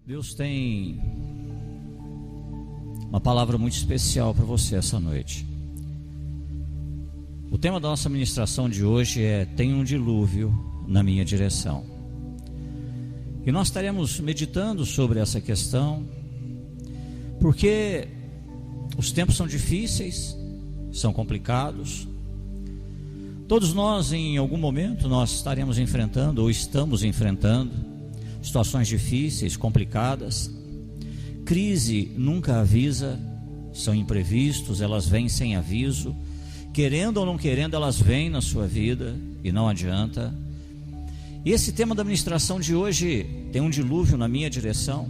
Deus tem uma palavra muito especial para você essa noite. O tema da nossa ministração de hoje é: tem um dilúvio na minha direção. E nós estaremos meditando sobre essa questão, porque os tempos são difíceis, são complicados. Todos nós, em algum momento, nós estaremos enfrentando ou estamos enfrentando situações difíceis, complicadas. Crise nunca avisa, são imprevistos, elas vêm sem aviso. Querendo ou não querendo, elas vêm na sua vida e não adianta. E esse tema da ministração de hoje, tem um dilúvio na minha direção,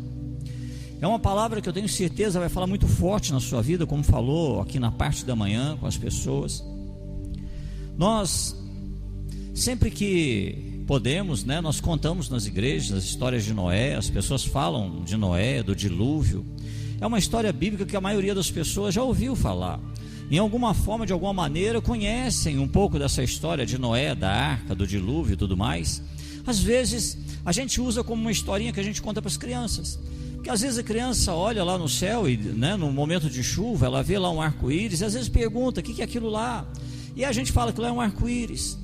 é uma palavra que eu tenho certeza vai falar muito forte na sua vida, como falou aqui na parte da manhã com as pessoas. Nós, sempre que podemos, nós contamos nas igrejas as histórias de Noé. As pessoas falam de Noé, do dilúvio. É uma história bíblica que a maioria das pessoas já ouviu falar. Em alguma forma, de alguma maneira, conhecem um pouco dessa história de Noé, da arca, do dilúvio e tudo mais. Às vezes, a gente usa como uma historinha que a gente conta para as crianças. Porque às vezes a criança olha lá no céu e, no momento de chuva, ela vê lá um arco-íris e às vezes pergunta: o que é aquilo lá? E a gente fala que lá é um arco-íris.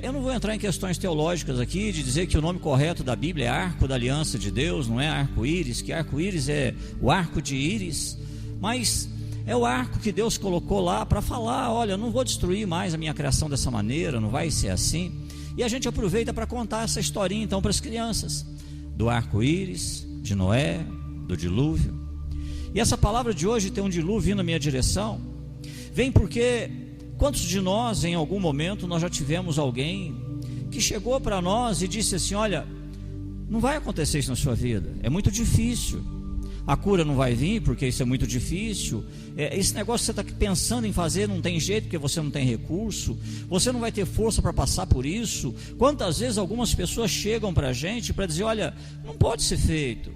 Eu não vou entrar em questões teológicas aqui, de dizer que o nome correto da Bíblia é Arco da Aliança de Deus, não é arco-íris, que arco-íris é o arco de íris, mas é o arco que Deus colocou lá para falar: olha, eu não vou destruir mais a minha criação dessa maneira, não vai ser assim. E a gente aproveita para contar essa historinha então para as crianças, do arco-íris, de Noé, do dilúvio. E essa palavra de hoje, tem um dilúvio vindo na minha direção, vem porque quantos de nós, em algum momento, nós já tivemos alguém que chegou para nós e disse assim: olha, não vai acontecer isso na sua vida, é muito difícil, a cura não vai vir porque isso é muito difícil, esse negócio que você está pensando em fazer não tem jeito porque você não tem recurso, você não vai ter força para passar por isso. Quantas vezes algumas pessoas chegam para a gente para dizer: olha, não pode ser feito,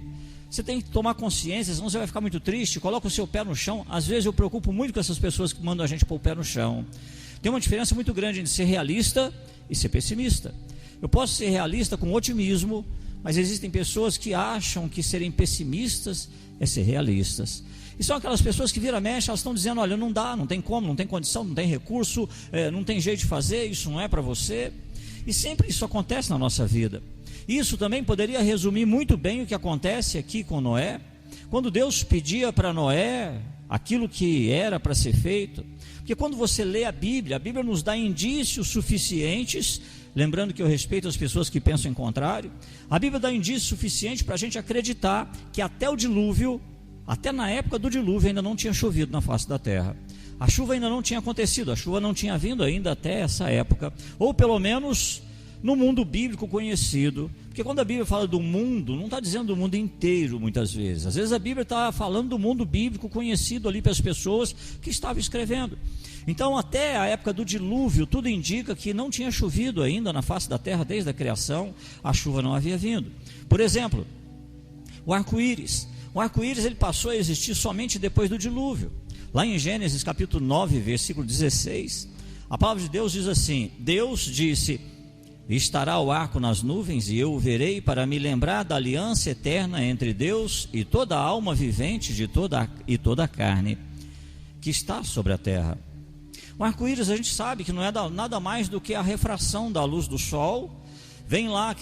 você tem que tomar consciência, senão você vai ficar muito triste, coloca o seu pé no chão. Às vezes eu preocupo muito com essas pessoas que mandam a gente pôr o pé no chão. Tem uma diferença muito grande entre ser realista e ser pessimista. Eu posso ser realista com otimismo, mas existem pessoas que acham que serem pessimistas é ser realistas. E são aquelas pessoas que vira mexe, elas estão dizendo: olha, não dá, não tem como, não tem condição, não tem recurso, não tem jeito de fazer, isso não é para você. E sempre isso acontece na nossa vida. Isso também poderia resumir muito bem o que acontece aqui com Noé, quando Deus pedia para Noé aquilo que era para ser feito. Porque quando você lê a Bíblia nos dá indícios suficientes, lembrando que eu respeito as pessoas que pensam em contrário, a Bíblia dá indícios suficientes para a gente acreditar que até o dilúvio, até na época do dilúvio, ainda não tinha chovido na face da terra. A chuva ainda não tinha acontecido, a chuva não tinha vindo ainda até essa época, ou pelo menos no mundo bíblico conhecido. Porque quando a Bíblia fala do mundo, não está dizendo do mundo inteiro muitas vezes. Às vezes a Bíblia está falando do mundo bíblico conhecido ali para as pessoas que estavam escrevendo. Então até a época do dilúvio, tudo indica que não tinha chovido ainda na face da terra desde a criação, a chuva não havia vindo. Por exemplo, o arco-íris. O arco-íris ele passou a existir somente depois do dilúvio. Lá em Gênesis capítulo 9, versículo 16, a palavra de Deus diz assim: Deus disse: estará o arco nas nuvens, e eu o verei para me lembrar da aliança eterna entre Deus e toda a alma vivente de toda a carne que está sobre a terra. O arco-íris, a gente sabe que não é nada mais do que a refração da luz do sol. Vem lá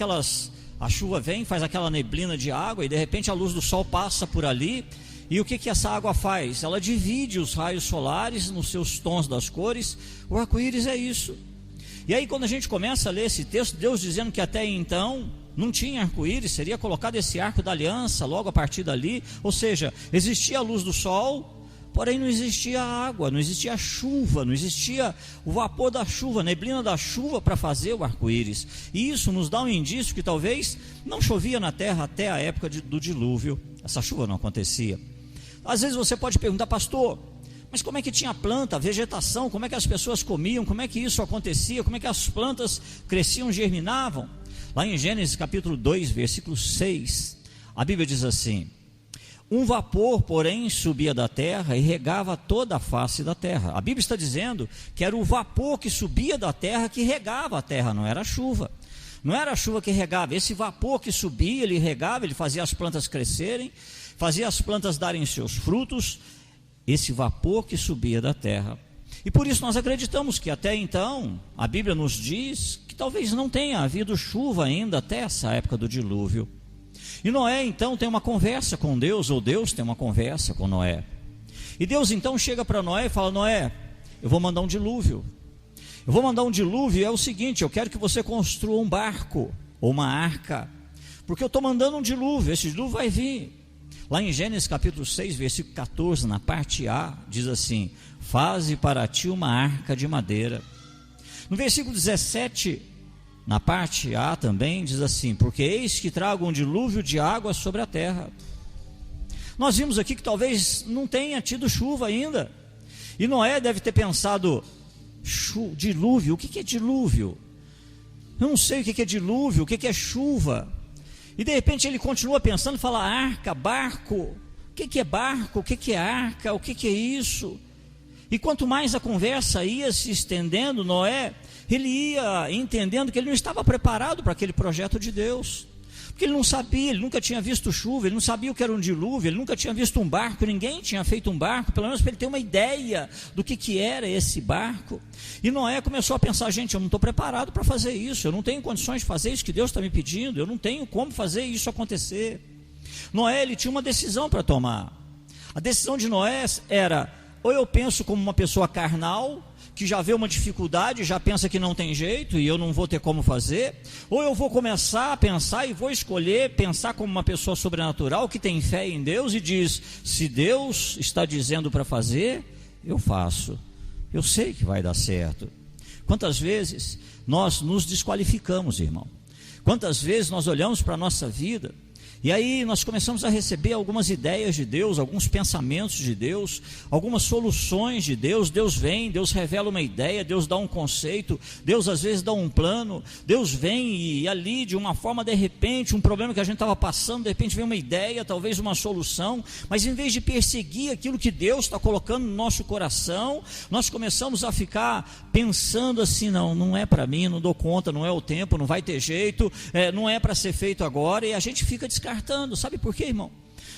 a chuva vem, faz aquela neblina de água, e de repente a luz do sol passa por ali. E o que essa água faz? Ela divide os raios solares nos seus tons das cores. O arco-íris é isso. E aí quando a gente começa a ler esse texto, Deus dizendo que até então não tinha arco-íris, seria colocado esse arco da aliança logo a partir dali. Ou seja, existia a luz do sol, porém não existia água, não existia chuva, não existia o vapor da chuva, a neblina da chuva para fazer o arco-íris. E isso nos dá um indício que talvez não chovia na terra até a época do dilúvio. Essa chuva não acontecia. Às vezes você pode perguntar: pastor, mas como é que tinha planta, vegetação, como é que as pessoas comiam, como é que isso acontecia, como é que as plantas cresciam, germinavam? Lá em Gênesis capítulo 2, versículo 6, a Bíblia diz assim: um vapor, porém, subia da terra e regava toda a face da terra. A Bíblia está dizendo que era o vapor que subia da terra que regava a terra, não era a chuva. Não era a chuva que regava, esse vapor que subia, ele regava, ele fazia as plantas crescerem, fazia as plantas darem seus frutos, esse vapor que subia da terra. E por isso nós acreditamos que até então, a Bíblia nos diz que talvez não tenha havido chuva ainda até essa época do dilúvio. E Noé então tem uma conversa com Deus, ou Deus tem uma conversa com Noé. E Deus então chega para Noé e fala: Noé, eu vou mandar um dilúvio. Eu vou mandar um dilúvio, é o seguinte, eu quero que você construa um barco, ou uma arca, porque eu estou mandando um dilúvio, esse dilúvio vai vir. Lá em Gênesis capítulo 6, versículo 14, na parte A, diz assim: faze para ti uma arca de madeira. No versículo 17, na parte A também, diz assim: porque eis que trago um dilúvio de água sobre a terra. Nós vimos aqui que talvez não tenha tido chuva ainda, e Noé deve ter pensado: dilúvio, o que é dilúvio? Eu não sei o que é dilúvio, o que é chuva. E de repente ele continua pensando e fala: arca, barco, o que é barco, o que é arca, o que é isso? E quanto mais a conversa ia se estendendo, Noé, ele ia entendendo que ele não estava preparado para aquele projeto de Deus, porque ele não sabia, ele nunca tinha visto chuva, ele não sabia o que era um dilúvio, ele nunca tinha visto um barco, ninguém tinha feito um barco, pelo menos para ele ter uma ideia do que era esse barco. E Noé começou a pensar: gente, eu não estou preparado para fazer isso, eu não tenho condições de fazer isso que Deus está me pedindo, eu não tenho como fazer isso acontecer. Noé, ele tinha uma decisão para tomar. A decisão de Noé era: ou eu penso como uma pessoa carnal, que já vê uma dificuldade, já pensa que não tem jeito e eu não vou ter como fazer, ou eu vou começar a pensar e vou escolher pensar como uma pessoa sobrenatural, que tem fé em Deus e diz: se Deus está dizendo para fazer, eu faço, eu sei que vai dar certo. Quantas vezes nós nos desqualificamos, irmão? Quantas vezes nós olhamos para a nossa vida e aí nós começamos a receber algumas ideias de Deus, alguns pensamentos de Deus, algumas soluções de Deus. Deus vem, Deus revela uma ideia, Deus dá um conceito, Deus às vezes dá um plano, Deus vem e ali de uma forma, de repente, um problema que a gente estava passando, de repente vem uma ideia, talvez uma solução, mas em vez de perseguir aquilo que Deus está colocando no nosso coração, nós começamos a ficar pensando assim: não é para mim, não dou conta, não é o tempo, não vai ter jeito, não é para ser feito agora, e a gente fica descartando. Sabe por quê, irmão?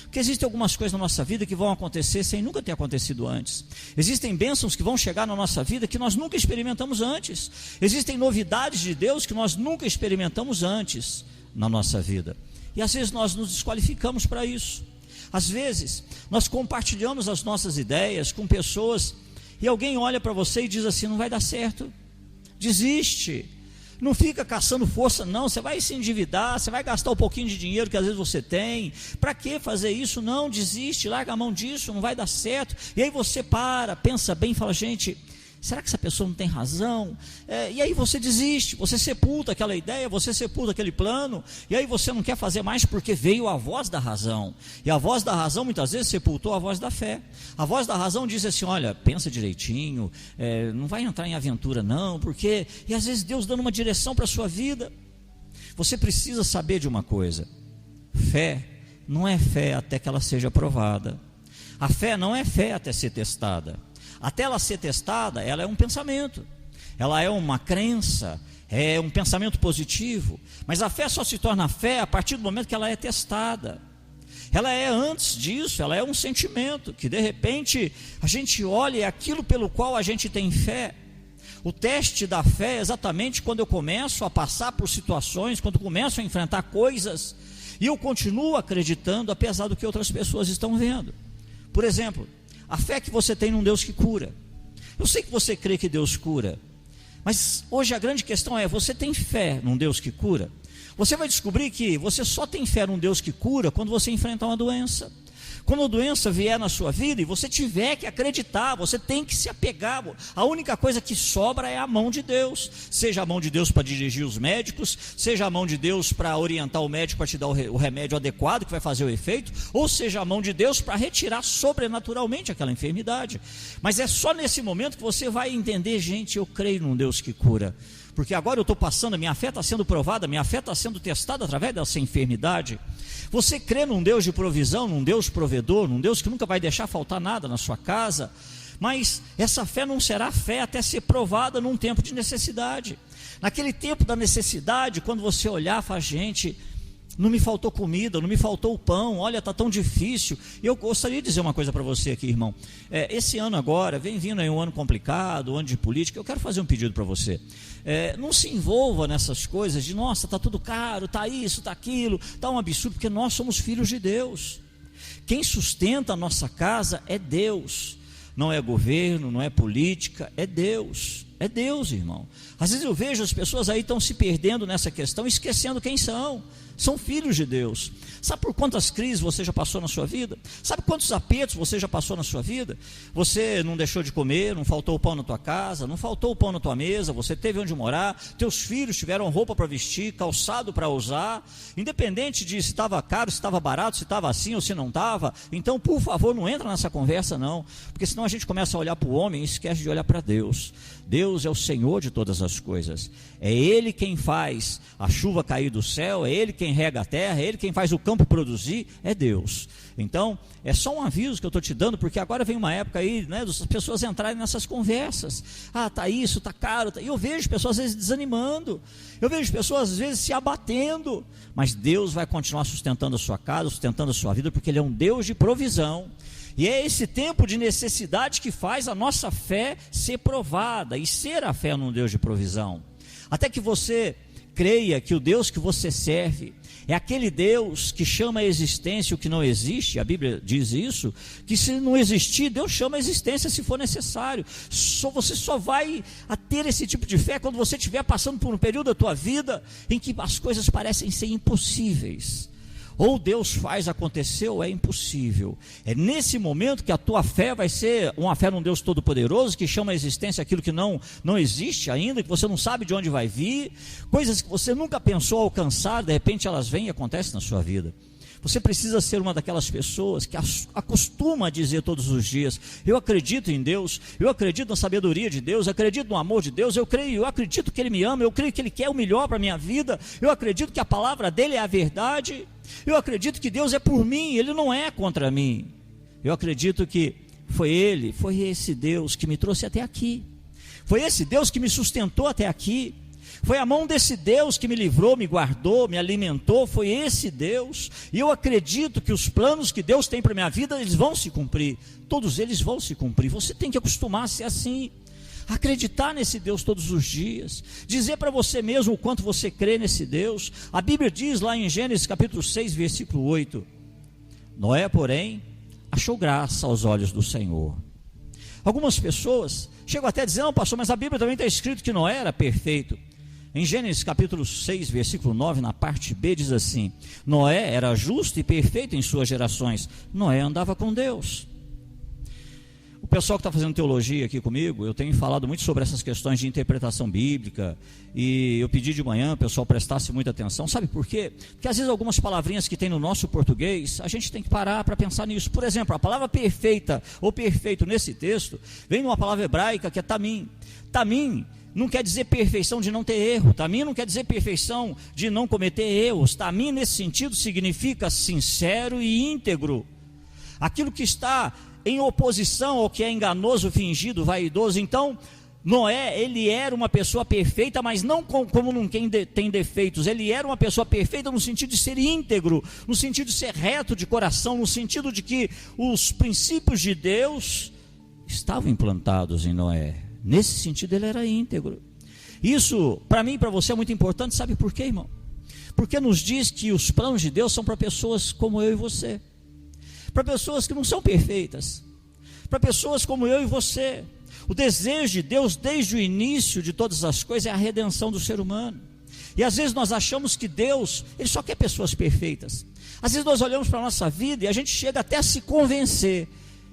Porque existem algumas coisas na nossa vida que vão acontecer sem nunca ter acontecido antes. Existem bênçãos que vão chegar na nossa vida que nós nunca experimentamos antes. Existem novidades de Deus que nós nunca experimentamos antes na nossa vida. E às vezes nós nos desqualificamos para isso. Às vezes nós compartilhamos as nossas ideias com pessoas e alguém olha para você e diz assim: não vai dar certo, desiste. Não fica caçando força não, você vai se endividar, você vai gastar um pouquinho de dinheiro que às vezes você tem, para que fazer isso? Não, desiste, larga a mão disso, não vai dar certo. E aí você pensa bem e fala: gente, será que essa pessoa não tem razão? E aí você desiste, você sepulta aquela ideia, você sepulta aquele plano, e aí você não quer fazer mais porque veio a voz da razão, e a voz da razão muitas vezes sepultou a voz da fé. A voz da razão diz assim: olha, pensa direitinho, não vai entrar em aventura não, porque... E às vezes Deus dando uma direção para a sua vida. Você precisa saber de uma coisa: fé não é fé até que ela seja provada. A fé não é fé até ser testada. Até ela ser testada, ela é um pensamento, ela é uma crença, é um pensamento positivo. Mas a fé só se torna fé a partir do momento que ela é testada. Ela é, antes disso, ela é um sentimento que de repente a gente olha, é aquilo pelo qual a gente tem fé. O teste da fé é exatamente quando eu começo a passar por situações, quando eu começo a enfrentar coisas e eu continuo acreditando apesar do que outras pessoas estão vendo. Por exemplo, a fé que você tem num Deus que cura. Eu sei que você crê que Deus cura, mas hoje a grande questão é: você tem fé num Deus que cura? Você vai descobrir que você só tem fé num Deus que cura quando você enfrentar uma doença. Quando a doença vier na sua vida e você tiver que acreditar, você tem que se apegar. A única coisa que sobra é a mão de Deus. Seja a mão de Deus para dirigir os médicos, seja a mão de Deus para orientar o médico para te dar o remédio adequado que vai fazer o efeito, ou seja a mão de Deus para retirar sobrenaturalmente aquela enfermidade. Mas é só nesse momento que você vai entender: gente, eu creio num Deus que cura. Porque agora eu estou passando, a minha fé está sendo provada, a minha fé está sendo testada através dessa enfermidade. Você crê num Deus de provisão, num Deus provedor, num Deus que nunca vai deixar faltar nada na sua casa, mas essa fé não será fé até ser provada num tempo de necessidade. Naquele tempo da necessidade, quando você olhar e falar, gente, não me faltou comida, não me faltou o pão, olha, está tão difícil. E eu gostaria de dizer uma coisa para você aqui, irmão. Esse ano agora, vem vindo aí um ano complicado, um ano de política. Eu quero fazer um pedido para você. Não se envolva nessas coisas de, nossa, está tudo caro, está isso, está aquilo, está um absurdo, porque nós somos filhos de Deus. Quem sustenta a nossa casa é Deus. Não é governo, não é política, é Deus. É Deus, irmão. Às vezes eu vejo as pessoas aí estão se perdendo nessa questão, esquecendo quem são. São filhos de Deus. Sabe por quantas crises você já passou na sua vida? Sabe quantos apertos você já passou na sua vida? Você não deixou de comer, não faltou o pão na tua casa, não faltou o pão na tua mesa, você teve onde morar, teus filhos tiveram roupa para vestir, calçado para usar, independente de se estava caro, se estava barato, se estava assim ou se não estava. Então, por favor, não entra nessa conversa não, porque senão a gente começa a olhar para o homem e esquece de olhar para Deus. Deus é o Senhor de todas as coisas. É Ele quem faz a chuva cair do céu, é Ele quem rega a terra, é Ele quem faz o campo produzir, é Deus. Então, é só um aviso que eu estou te dando, porque agora vem uma época aí, né, das pessoas entrarem nessas conversas. Está isso, está caro, e eu vejo pessoas às vezes desanimando, eu vejo pessoas às vezes se abatendo, mas Deus vai continuar sustentando a sua casa, sustentando a sua vida, porque Ele é um Deus de provisão. E é esse tempo de necessidade que faz a nossa fé ser provada e ser a fé num Deus de provisão. Até que você creia que o Deus que você serve é aquele Deus que chama a existência o que não existe. A Bíblia diz isso, que se não existir, Deus chama a existência se for necessário. Você só vai a ter esse tipo de fé quando você estiver passando por um período da tua vida em que as coisas parecem ser impossíveis. Ou Deus faz acontecer ou é impossível. É nesse momento que a tua fé vai ser uma fé num Deus todo-poderoso, que chama a existência aquilo que não existe ainda, que você não sabe de onde vai vir, coisas que você nunca pensou alcançar, de repente elas vêm e acontecem na sua vida. Você precisa ser uma daquelas pessoas que acostuma a dizer todos os dias, eu acredito em Deus, eu acredito na sabedoria de Deus, eu acredito no amor de Deus, eu acredito que Ele me ama, eu creio que Ele quer o melhor para a minha vida, eu acredito que a palavra dEle é a verdade, eu acredito que Deus é por mim, Ele não é contra mim. Eu acredito que foi esse Deus que me trouxe até aqui, foi esse Deus que me sustentou até aqui, foi a mão desse Deus que me livrou, me guardou, me alimentou, foi esse Deus, e eu acredito que os planos que Deus tem para a minha vida, eles vão se cumprir, todos eles vão se cumprir. Você tem que acostumar a ser assim, acreditar nesse Deus todos os dias, dizer para você mesmo o quanto você crê nesse Deus. A Bíblia diz lá em Gênesis capítulo 6, versículo 8, Noé, porém, achou graça aos olhos do Senhor. Algumas pessoas chegam até a dizer, não pastor, mas a Bíblia também está escrito que Noé era perfeito. Em Gênesis capítulo 6, versículo 9, na parte B, diz assim, Noé era justo e perfeito em suas gerações. Noé andava com Deus. O pessoal que está fazendo teologia aqui comigo, eu tenho falado muito sobre essas questões de interpretação bíblica, e eu pedi de manhã, o pessoal prestasse muita atenção. Sabe por quê? Porque às vezes algumas palavrinhas que tem no nosso português, a gente tem que parar para pensar nisso. Por exemplo, a palavra perfeita ou perfeito nesse texto, vem de uma palavra hebraica que é tamim. Tamim não quer dizer perfeição de não ter erro, tamim não quer dizer perfeição de não cometer erros, tamim nesse sentido significa sincero e íntegro, aquilo que está em oposição ao que é enganoso, fingido, vaidoso. Então, Noé, ele era uma pessoa perfeita, mas não como quem tem defeitos, ele era uma pessoa perfeita no sentido de ser íntegro, no sentido de ser reto de coração, no sentido de que os princípios de Deus estavam implantados em Noé. Nesse sentido ele era íntegro. Isso para mim e para você é muito importante. Sabe por quê, irmão? Porque nos diz que os planos de Deus são para pessoas como eu e você, para pessoas que não são perfeitas, para pessoas como eu e você. O desejo de Deus desde o início de todas as coisas é a redenção do ser humano. E às vezes nós achamos que Deus, Ele só quer pessoas perfeitas. Às vezes nós olhamos para a nossa vida e a gente chega até a se convencer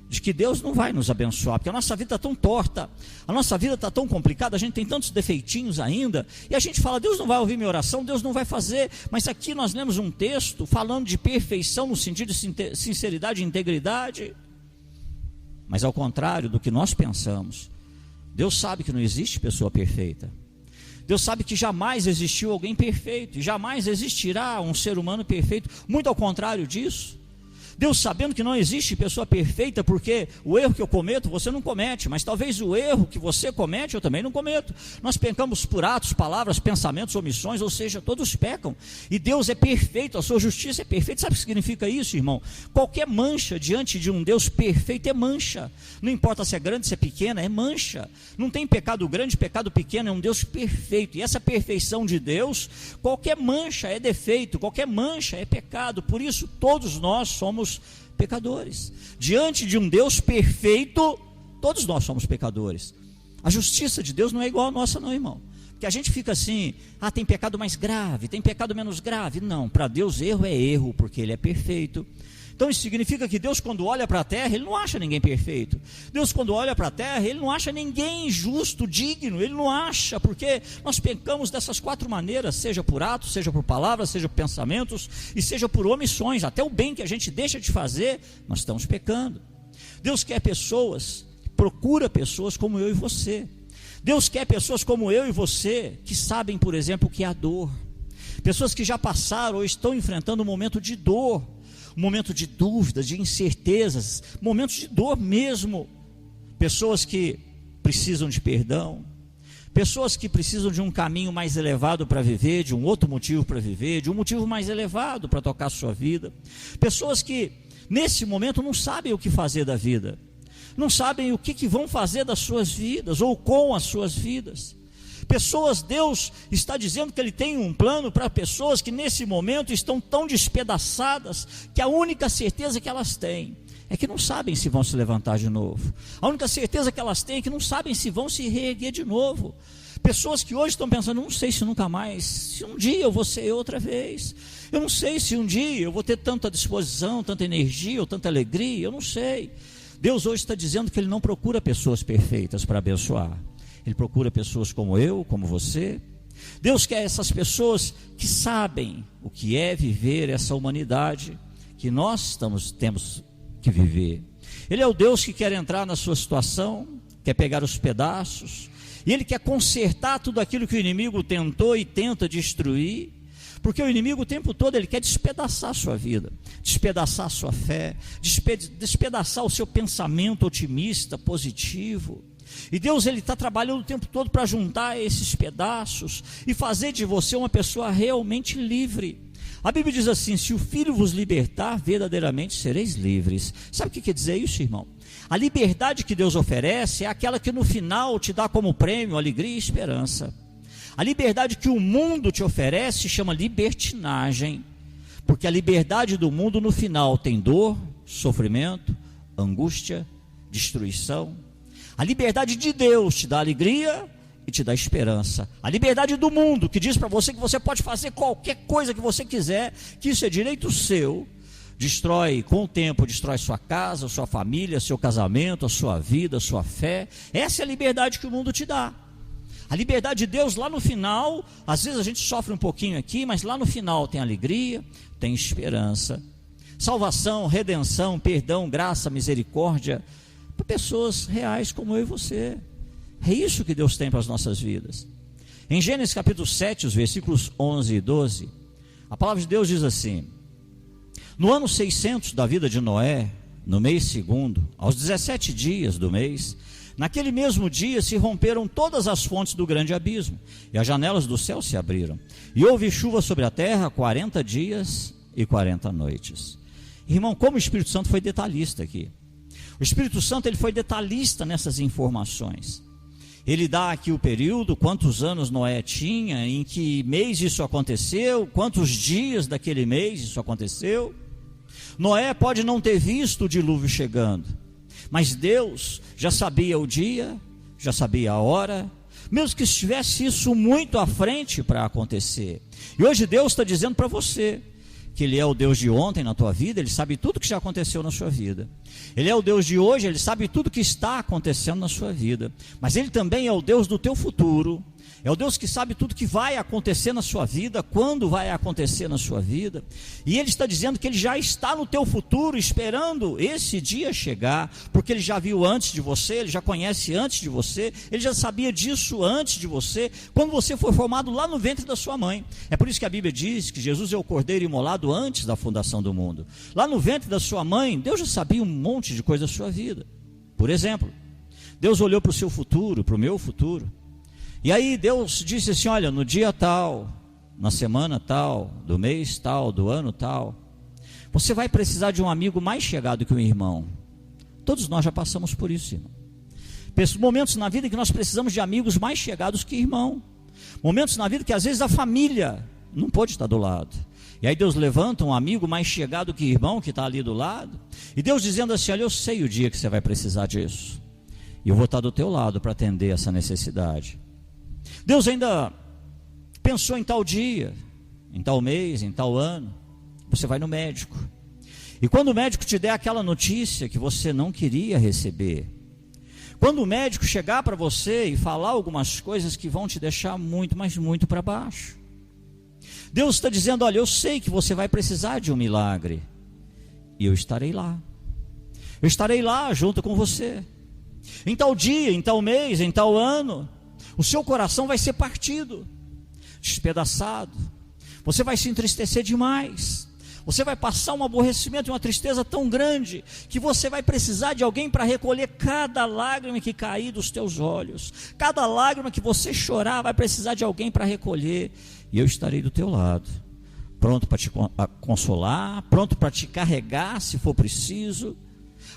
de que Deus não vai nos abençoar, porque a nossa vida está tão torta, a nossa vida está tão complicada, a gente tem tantos defeitinhos ainda, e a gente fala, Deus não vai ouvir minha oração, Deus não vai fazer. Mas aqui nós lemos um texto falando de perfeição no sentido de sinceridade e integridade, mas ao contrário do que nós pensamos. Deus sabe que não existe pessoa perfeita, Deus sabe que jamais existiu alguém perfeito, e jamais existirá um ser humano perfeito, muito ao contrário disso. Deus sabendo que não existe pessoa perfeita, porque o erro que eu cometo, você não comete, mas talvez o erro que você comete, eu também não cometo. Nós pecamos por atos, palavras, pensamentos, omissões, ou seja, todos pecam. E Deus é perfeito, a sua justiça é perfeita. Sabe o que significa isso, irmão? Qualquer mancha diante de um Deus perfeito é mancha. Não importa se é grande, se é pequena, é mancha. Não tem pecado grande, pecado pequeno, é um Deus perfeito. E essa perfeição de Deus, qualquer mancha é defeito, qualquer mancha é pecado. Por isso todos nós somos pecadores. Diante de um Deus perfeito, todos nós somos pecadores. A justiça de Deus não é igual à nossa, não, irmão. Porque a gente fica assim, tem pecado mais grave, tem pecado menos grave. Não, para Deus erro é erro, porque Ele é perfeito. Então isso significa que Deus, quando olha para a terra, Ele não acha ninguém perfeito. Deus, quando olha para a terra, Ele não acha ninguém justo, digno. Ele não acha, porque nós pecamos dessas 4 maneiras, seja por atos, seja por palavras, seja por pensamentos e seja por omissões. Até o bem que a gente deixa de fazer, nós estamos pecando. Deus quer pessoas, procura pessoas como eu e você. Deus quer pessoas como eu e você, que sabem, por exemplo, o que é a dor. Pessoas que já passaram ou estão enfrentando um momento de dor, um momento de dúvidas, de incertezas, momentos de dor mesmo. Pessoas que precisam de perdão, pessoas que precisam de um caminho mais elevado para viver, de um outro motivo para viver, de um motivo mais elevado para tocar a sua vida. Pessoas que nesse momento não sabem o que fazer da vida, não sabem o que vão fazer das suas vidas ou com as suas vidas. Pessoas, Deus está dizendo que Ele tem um plano para pessoas que nesse momento estão tão despedaçadas, que a única certeza que elas têm é que não sabem se vão se levantar de novo. A única certeza que elas têm é que não sabem se vão se reerguer de novo. Pessoas que hoje estão pensando, não sei se nunca mais, se um dia eu vou ser outra vez. Eu não sei se um dia eu vou ter tanta disposição, tanta energia ou tanta alegria, eu não sei. Deus hoje está dizendo que Ele não procura pessoas perfeitas para abençoar. Ele procura pessoas como eu, como você. Deus quer essas pessoas que sabem o que é viver essa humanidade que nós temos que viver. Ele é o Deus que quer entrar na sua situação, quer pegar os pedaços, e Ele quer consertar tudo aquilo que o inimigo tentou e tenta destruir, porque o inimigo o tempo todo ele quer despedaçar a sua vida, despedaçar a sua fé, despedaçar o seu pensamento otimista, positivo. E Deus ele está trabalhando o tempo todo para juntar esses pedaços e fazer de você uma pessoa realmente livre. A Bíblia diz assim: se o Filho vos libertar, verdadeiramente sereis livres. Sabe o que quer dizer isso, irmão? A liberdade que Deus oferece é aquela que no final te dá como prêmio alegria e esperança. A liberdade que o mundo te oferece se chama libertinagem, porque a liberdade do mundo no final tem dor, sofrimento, angústia, destruição. A liberdade de Deus te dá alegria e te dá esperança. A liberdade do mundo, que diz para você que você pode fazer qualquer coisa que você quiser, que isso é direito seu, destrói com o tempo, destrói sua casa, sua família, seu casamento, a sua vida, a sua fé. Essa é a liberdade que o mundo te dá. A liberdade de Deus lá no final, às vezes a gente sofre um pouquinho aqui, mas lá no final tem alegria, tem esperança, salvação, redenção, perdão, graça, misericórdia, para pessoas reais como eu e você. É isso que Deus tem para as nossas vidas. Em Gênesis capítulo 7, os versículos 11 e 12, a palavra de Deus diz assim: no ano 600 da vida de Noé, no mês segundo, aos 17 dias do mês, naquele mesmo dia se romperam todas as fontes do grande abismo, e as janelas do céu se abriram, e houve chuva sobre a terra 40 dias e 40 noites. Irmão, como o Espírito Santo foi detalhista aqui. O Espírito Santo ele foi detalhista nessas informações. Ele dá aqui o período, quantos anos Noé tinha, em que mês isso aconteceu, quantos dias daquele mês isso aconteceu. Noé pode não ter visto o dilúvio chegando, mas Deus já sabia o dia, já sabia a hora, mesmo que estivesse isso muito à frente para acontecer. E hoje Deus está dizendo para você que Ele é o Deus de ontem na tua vida, Ele sabe tudo que já aconteceu na sua vida. Ele é o Deus de hoje, Ele sabe tudo que está acontecendo na sua vida. Mas Ele também é o Deus do teu futuro, É o Deus que sabe tudo que vai acontecer na sua vida, quando vai acontecer na sua vida. E Ele está dizendo que Ele já está no teu futuro, esperando esse dia chegar, porque Ele já viu antes de você, Ele já conhece antes de você, Ele já sabia disso antes de você, quando você foi formado lá no ventre da sua mãe. É por isso que a Bíblia diz que Jesus é o Cordeiro imolado antes da fundação do mundo. Lá no ventre da sua mãe, Deus já sabia um monte de coisa da sua vida. Por exemplo, Deus olhou para o seu futuro, para o meu futuro. E aí Deus disse assim, olha, no dia tal, na semana tal, do mês tal, do ano tal, você vai precisar de um amigo mais chegado que um irmão. Todos nós já passamos por isso, irmão. Momentos na vida que nós precisamos de amigos mais chegados que irmão. Momentos na vida que às vezes a família não pode estar do lado. E aí Deus levanta um amigo mais chegado que irmão que está ali do lado. E Deus dizendo assim, olha, eu sei o dia que você vai precisar disso. E eu vou estar do teu lado para atender essa necessidade. Deus ainda pensou em tal dia, em tal mês, em tal ano. Você vai no médico. E quando o médico te der aquela notícia que você não queria receber, quando o médico chegar para você e falar algumas coisas que vão te deixar muito, mas muito para baixo, Deus está dizendo, olha, eu sei que você vai precisar de um milagre, e eu estarei lá. Eu estarei lá junto com você. Em tal dia, em tal mês, em tal ano, o seu coração vai ser partido, despedaçado. Você vai se entristecer demais. Você vai passar um aborrecimento e uma tristeza tão grande que você vai precisar de alguém para recolher cada lágrima que cair dos teus olhos. Cada lágrima que você chorar vai precisar de alguém para recolher. E eu estarei do teu lado, pronto para te consolar, pronto para te carregar se for preciso.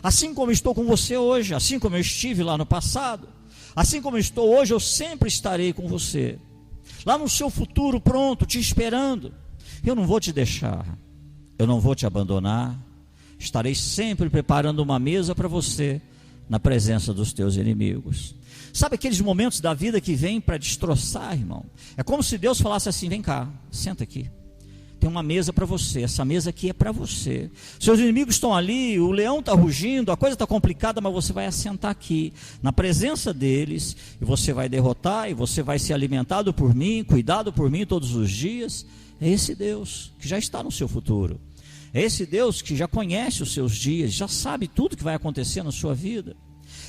Assim como estou com você hoje, assim como eu estive lá no passado, assim como eu estou hoje, eu sempre estarei com você. Lá no seu futuro, pronto, te esperando. Eu não vou te deixar, eu não vou te abandonar. Estarei sempre preparando uma mesa para você, na presença dos teus inimigos. Sabe aqueles momentos da vida que vêm para destroçar, irmão? É como se Deus falasse assim, vem cá, senta aqui. Tem uma mesa para você, essa mesa aqui é para você. Seus inimigos estão ali, o leão está rugindo, a coisa está complicada, mas você vai assentar aqui, na presença deles, e você vai derrotar, e você vai ser alimentado por mim, cuidado por mim todos os dias. É esse Deus que já está no seu futuro. É esse Deus que já conhece os seus dias, já sabe tudo que vai acontecer na sua vida.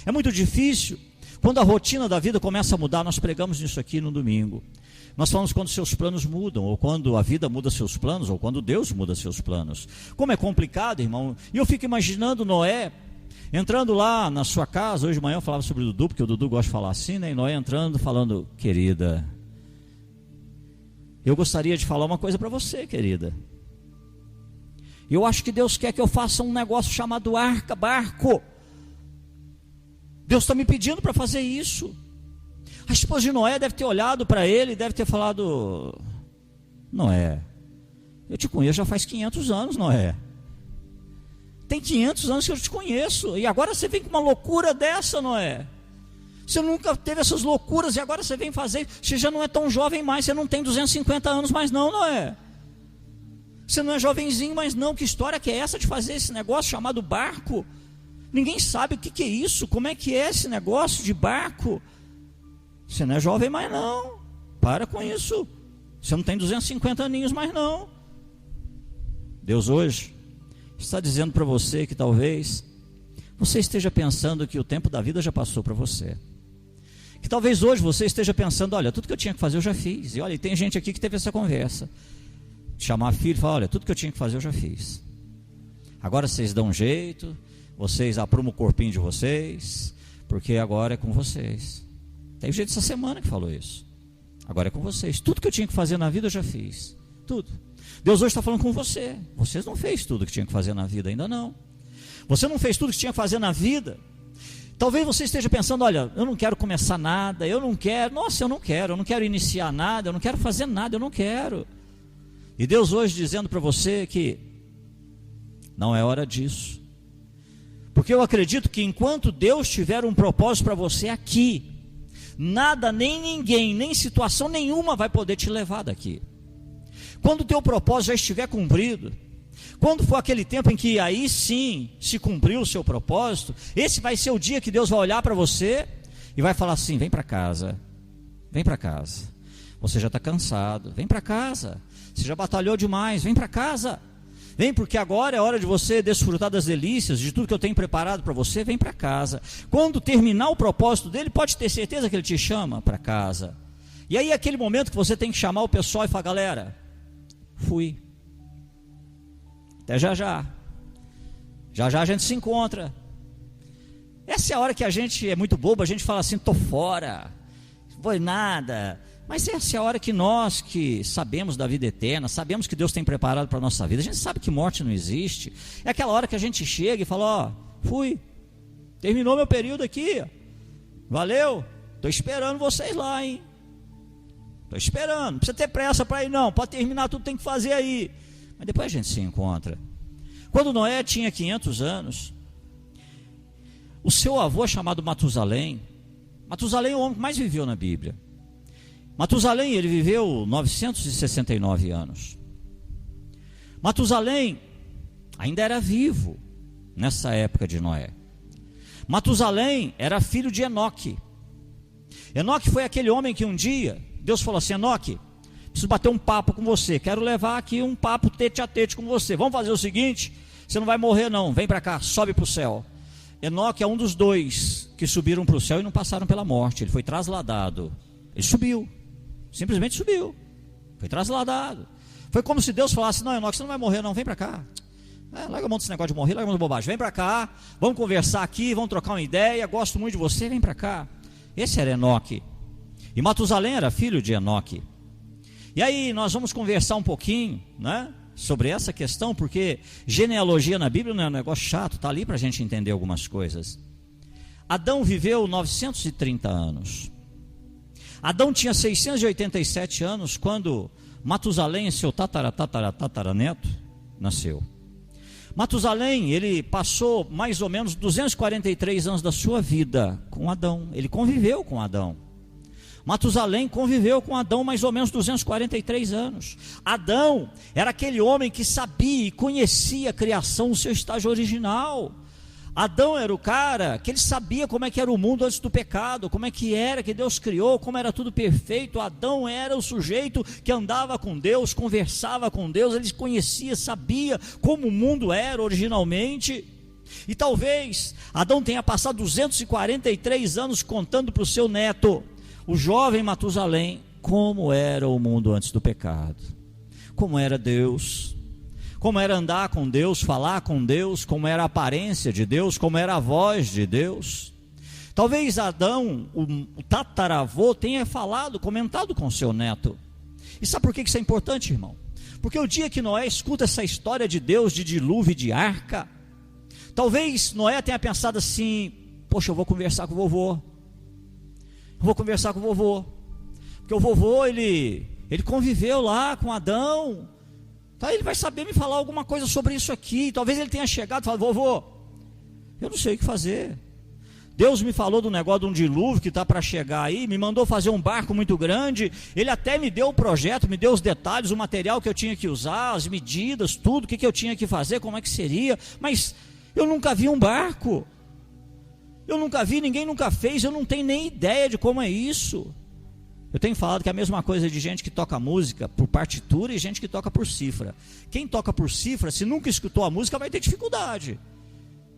É muito difícil, quando a rotina da vida começa a mudar, nós pregamos isso aqui no domingo. Nós falamos quando seus planos mudam, ou quando a vida muda seus planos, ou quando Deus muda seus planos. Como é complicado, irmão. E eu fico imaginando Noé entrando lá na sua casa. Hoje de manhã eu falava sobre o Dudu, porque o Dudu gosta de falar assim, né? E Noé entrando, falando, querida, eu gostaria de falar uma coisa para você, querida. Eu acho que Deus quer que eu faça um negócio chamado barco. Deus está me pedindo para fazer isso. A esposa de Noé deve ter olhado para ele e deve ter falado, Noé, eu te conheço já faz 500 anos, Noé. Tem 500 anos que eu te conheço, e agora você vem com uma loucura dessa, Noé. Você nunca teve essas loucuras, e agora você vem fazer, você já não é tão jovem mais, você não tem 250 anos mais não, Noé. Você não é jovenzinho mais não, que história que é essa de fazer esse negócio chamado barco? Ninguém sabe o que é isso, como é que é esse negócio de barco? Você não é jovem mais não, para com isso. Você não tem 250 aninhos mais não. Deus hoje está dizendo para você que talvez você esteja pensando que o tempo da vida já passou para você. Que talvez hoje você esteja pensando, olha, tudo que eu tinha que fazer eu já fiz. E olha, tem gente aqui que teve essa conversa. Chamar filho e falar, olha, tudo que eu tinha que fazer eu já fiz. Agora vocês dão um jeito, vocês aprumam o corpinho de vocês, porque agora é com vocês. Tem gente essa semana que falou isso. Agora é com vocês. Tudo que eu tinha que fazer na vida eu já fiz. Tudo. Deus hoje está falando com você. Vocês não fez tudo que tinha que fazer na vida, ainda não. Você não fez tudo que tinha que fazer na vida. Talvez você esteja pensando, olha, eu não quero começar nada, eu não quero iniciar nada, eu não quero fazer nada, eu não quero. E Deus hoje dizendo para você que não é hora disso. Porque eu acredito que enquanto Deus tiver um propósito para você aqui, nada, nem ninguém, nem situação nenhuma vai poder te levar daqui. Quando o teu propósito já estiver cumprido, quando for aquele tempo em que aí sim se cumpriu o seu propósito, esse vai ser o dia que Deus vai olhar para você e vai falar assim, vem para casa, vem para casa. Você já está cansado, vem para casa. Você já batalhou demais, vem para casa. Vem, porque agora é hora de você desfrutar das delícias, de tudo que eu tenho preparado para você, vem para casa. Quando terminar o propósito dele, pode ter certeza que ele te chama para casa. E aí é aquele momento que você tem que chamar o pessoal e falar: galera, fui. Até já já. Já já a gente se encontra. Essa é a hora que a gente é muito bobo, a gente fala assim: tô fora, não foi nada. Mas essa é a hora que nós que sabemos da vida eterna, sabemos que Deus tem preparado para a nossa vida, a gente sabe que morte não existe. É aquela hora que a gente chega e fala: ó, fui, terminou meu período aqui, valeu, estou esperando vocês lá, hein? Estou esperando, não precisa ter pressa para ir não, pode terminar tudo, tem que fazer aí. Mas depois a gente se encontra. Quando Noé tinha 500 anos, o seu avô, chamado Matusalém é o homem que mais viveu na Bíblia. Matusalém, ele viveu 969 anos. Matusalém ainda era vivo nessa época de Noé. Matusalém era filho de Enoque. Enoque foi aquele homem que um dia Deus falou assim: Enoque, preciso bater um papo com você, quero levar aqui um papo tete a tete com você. Vamos fazer o seguinte: você não vai morrer não, vem para cá, sobe para o céu. Enoque é um dos dois que subiram para o céu e não passaram pela morte. Ele foi trasladado, ele subiu. Simplesmente subiu, foi trasladado. Foi como se Deus falasse: não, Enoque, você não vai morrer não, vem para cá. Larga a mão desse negócio de morrer, larga a mão de bobagem, vem para cá, vamos conversar aqui, vamos trocar uma ideia, gosto muito de você, vem para cá. Esse era Enoque. E Matusalém era filho de Enoque. E aí nós vamos conversar um pouquinho, né, sobre essa questão, porque genealogia na Bíblia não é um negócio chato, está ali para a gente entender algumas coisas. Adão viveu 930 anos. Adão tinha 687 anos quando Matusalém, seu tataraneto, nasceu. Matusalém, ele passou mais ou menos 243 anos da sua vida com Adão. Ele conviveu com Adão. Matusalém conviveu com Adão mais ou menos 243 anos. Adão era aquele homem que sabia e conhecia a criação no seu estágio original. Adão era o cara que ele sabia como é que era o mundo antes do pecado, como é que era que Deus criou, como era tudo perfeito. Adão era o sujeito que andava com Deus, conversava com Deus, ele conhecia, sabia como o mundo era originalmente. E talvez Adão tenha passado 243 anos contando para o seu neto, o jovem Matusalém, como era o mundo antes do pecado, como era Deus, como era andar com Deus, falar com Deus, como era a aparência de Deus, como era a voz de Deus. Talvez Adão, o tataravô, tenha comentado com seu neto. E sabe por que isso é importante, irmão? Porque o dia que Noé escuta essa história de Deus, de dilúvio e de arca, talvez Noé tenha pensado assim: poxa, eu vou conversar com o vovô. Porque o vovô, ele conviveu lá com Adão. Então ele vai saber me falar alguma coisa sobre isso aqui. Talvez ele tenha chegado e falado: vovô, eu não sei o que fazer. Deus me falou do negócio de um dilúvio que está para chegar aí, me mandou fazer um barco muito grande. Ele até me deu o projeto, me deu os detalhes, o material que eu tinha que usar, as medidas, tudo, o que eu tinha que fazer, como é que seria. Mas eu nunca vi um barco. Eu nunca vi, ninguém nunca fez, eu não tenho nem ideia de como é isso. Eu tenho falado que é a mesma coisa de gente que toca música por partitura e gente que toca por cifra. Quem toca por cifra, se nunca escutou a música, vai ter dificuldade.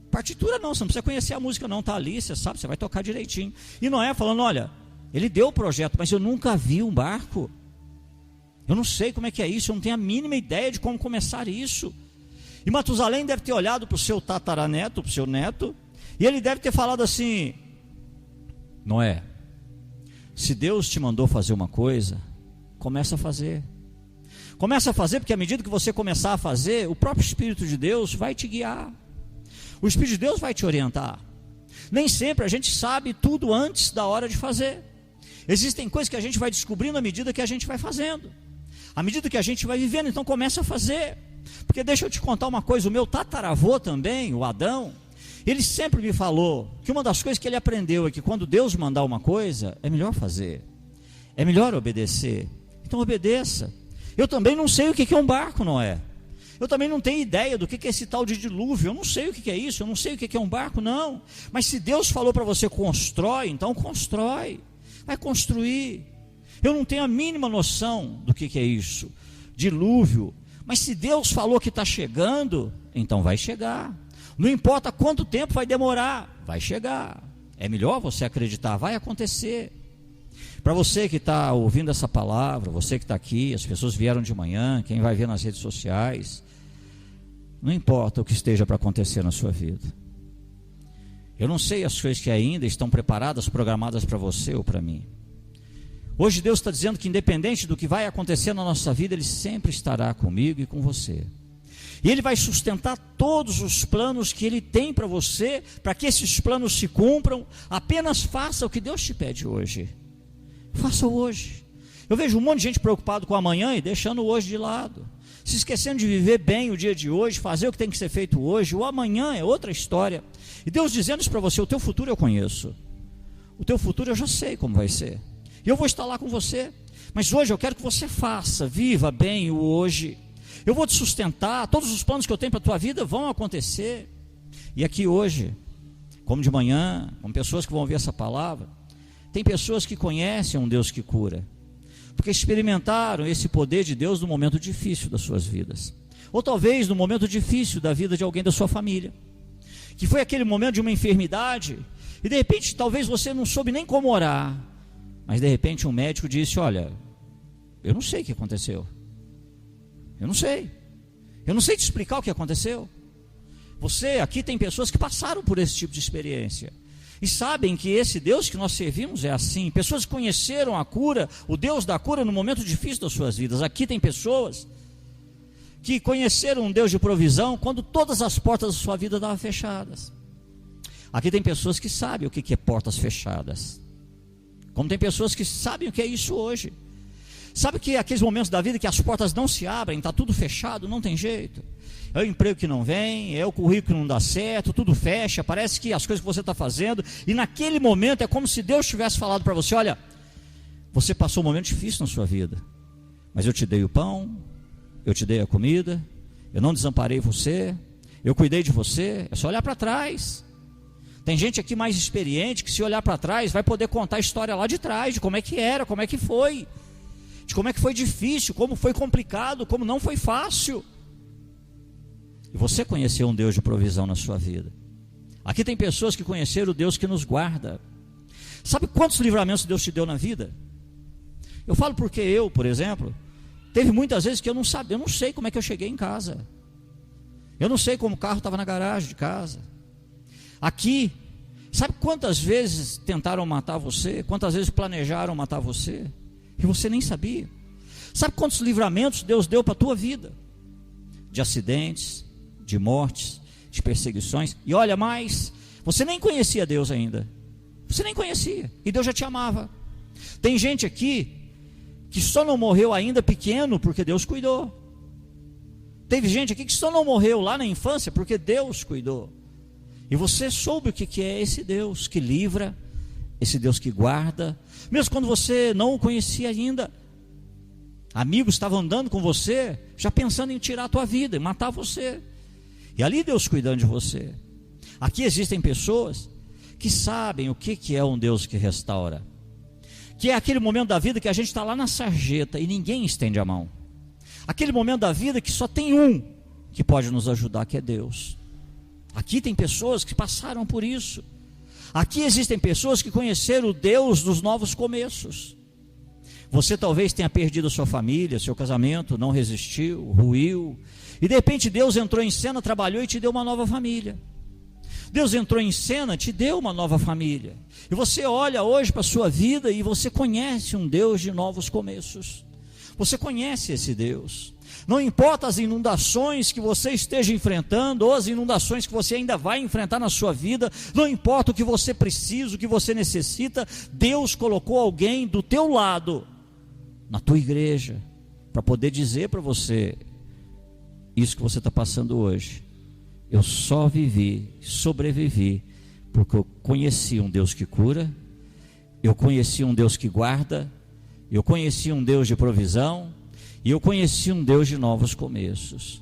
Partitura não, você não precisa conhecer a música não, está ali, você sabe, você vai tocar direitinho. E Noé falando: olha, ele deu o projeto, mas eu nunca vi um barco. Eu não sei como é que é isso, eu não tenho a mínima ideia de como começar isso. E Matusalém deve ter olhado para o seu tataraneto, para o seu neto, e ele deve ter falado assim: Noé, se Deus te mandou fazer uma coisa, começa a fazer. Começa a fazer, porque à medida que você começar a fazer, o próprio Espírito de Deus vai te guiar. O Espírito de Deus vai te orientar. Nem sempre a gente sabe tudo antes da hora de fazer. Existem coisas que a gente vai descobrindo à medida que a gente vai fazendo, à medida que a gente vai vivendo. Então começa a fazer. Porque deixa eu te contar uma coisa: o meu tataravô também, o Adão, ele sempre me falou que uma das coisas que ele aprendeu é que quando Deus mandar uma coisa, é melhor fazer, é melhor obedecer. Então obedeça. Eu também não sei o que é um barco, Noé. Eu também não tenho ideia do que é esse tal de dilúvio. Eu não sei o que é isso, eu não sei o que é um barco, não. Mas se Deus falou para você: constrói, então constrói. Vai construir. Eu não tenho a mínima noção do que é isso, dilúvio. Mas se Deus falou que está chegando, então vai chegar. Não importa quanto tempo vai demorar, vai chegar. É melhor você acreditar, vai acontecer. Para você que está ouvindo essa palavra, você que está aqui, as pessoas vieram de manhã, quem vai ver nas redes sociais, não importa o que esteja para acontecer na sua vida. Eu não sei as coisas que ainda estão preparadas, programadas para você ou para mim. Hoje Deus está dizendo que independente do que vai acontecer na nossa vida, Ele sempre estará comigo e com você. E Ele vai sustentar todos os planos que Ele tem para você, para que esses planos se cumpram. Apenas faça o que Deus te pede hoje. Faça hoje. Eu vejo um monte de gente preocupado com amanhã e deixando o hoje de lado, se esquecendo de viver bem o dia de hoje, fazer o que tem que ser feito hoje. O amanhã é outra história. E Deus dizendo isso para você: o teu futuro eu conheço, o teu futuro eu já sei como vai ser, e eu vou estar lá com você. Mas hoje eu quero que você faça, viva bem o hoje. Eu vou te sustentar, todos os planos que eu tenho para a tua vida vão acontecer. E aqui hoje, como de manhã, com pessoas que vão ouvir essa palavra, tem pessoas que conhecem um Deus que cura, porque experimentaram esse poder de Deus no momento difícil das suas vidas, ou talvez no momento difícil da vida de alguém da sua família, que foi aquele momento de uma enfermidade, e de repente talvez você não soube nem como orar, mas de repente um médico disse: olha, eu não sei o que aconteceu, eu não sei te explicar o que aconteceu. Você, aqui tem pessoas que passaram por esse tipo de experiência, e sabem que esse Deus que nós servimos é assim. Pessoas que conheceram a cura, o Deus da cura no momento difícil das suas vidas. Aqui tem pessoas que conheceram um Deus de provisão quando todas as portas da sua vida estavam fechadas. Aqui tem pessoas que sabem o que é portas fechadas, como tem pessoas que sabem o que é isso hoje. Sabe que aqueles momentos da vida que as portas não se abrem, está tudo fechado, não tem jeito. É o emprego que não vem, é o currículo que não dá certo, tudo fecha, parece que as coisas que você está fazendo, e naquele momento é como se Deus tivesse falado para você: olha, você passou um momento difícil na sua vida, mas eu te dei o pão, eu te dei a comida, eu não desamparei você, eu cuidei de você. É só olhar para trás. Tem gente aqui mais experiente que, se olhar para trás, vai poder contar a história lá de trás, de como é que era, como é que foi, de como é que foi difícil, como foi complicado, como não foi fácil. E você conheceu um Deus de provisão na sua vida. Aqui tem pessoas que conheceram o Deus que nos guarda. Sabe quantos livramentos Deus te deu na vida? Eu falo porque eu, por exemplo, teve muitas vezes que eu não sabia, eu não sei como é que eu cheguei em casa, eu não sei como o carro estava na garagem de casa. Aqui, sabe quantas vezes tentaram matar você, quantas vezes planejaram matar você, e você nem sabia? Sabe quantos livramentos Deus deu para a tua vida? De acidentes, de mortes, de perseguições. E olha mais, você nem conhecia Deus ainda, você nem conhecia, e Deus já te amava. Tem gente aqui que só não morreu ainda pequeno porque Deus cuidou. Teve gente aqui que só não morreu lá na infância porque Deus cuidou. E você soube o que é esse Deus que livra, esse Deus que guarda, mesmo quando você não o conhecia ainda. Amigos estavam andando com você, já pensando em tirar a tua vida, e matar você, e ali Deus cuidando de você. Aqui existem pessoas que sabem o que é um Deus que restaura, que é aquele momento da vida que a gente está lá na sarjeta e ninguém estende a mão, aquele momento da vida que só tem um que pode nos ajudar, que é Deus. Aqui tem pessoas que passaram por isso. Aqui existem pessoas que conheceram o Deus dos novos começos. Você talvez tenha perdido a sua família, seu casamento não resistiu, ruiu, e de repente Deus entrou em cena, trabalhou e te deu uma nova família. Deus entrou em cena, te deu uma nova família. E você olha hoje para a sua vida e você conhece um Deus de novos começos. Você conhece esse Deus. Não importa as inundações que você esteja enfrentando, ou as inundações que você ainda vai enfrentar na sua vida, não importa o que você precisa, o que você necessita, Deus colocou alguém do teu lado, na tua igreja, para poder dizer para você: isso que você está passando hoje, eu só sobrevivi, porque eu conheci um Deus que cura, eu conheci um Deus que guarda, eu conheci um Deus de provisão, e eu conheci um Deus de novos começos.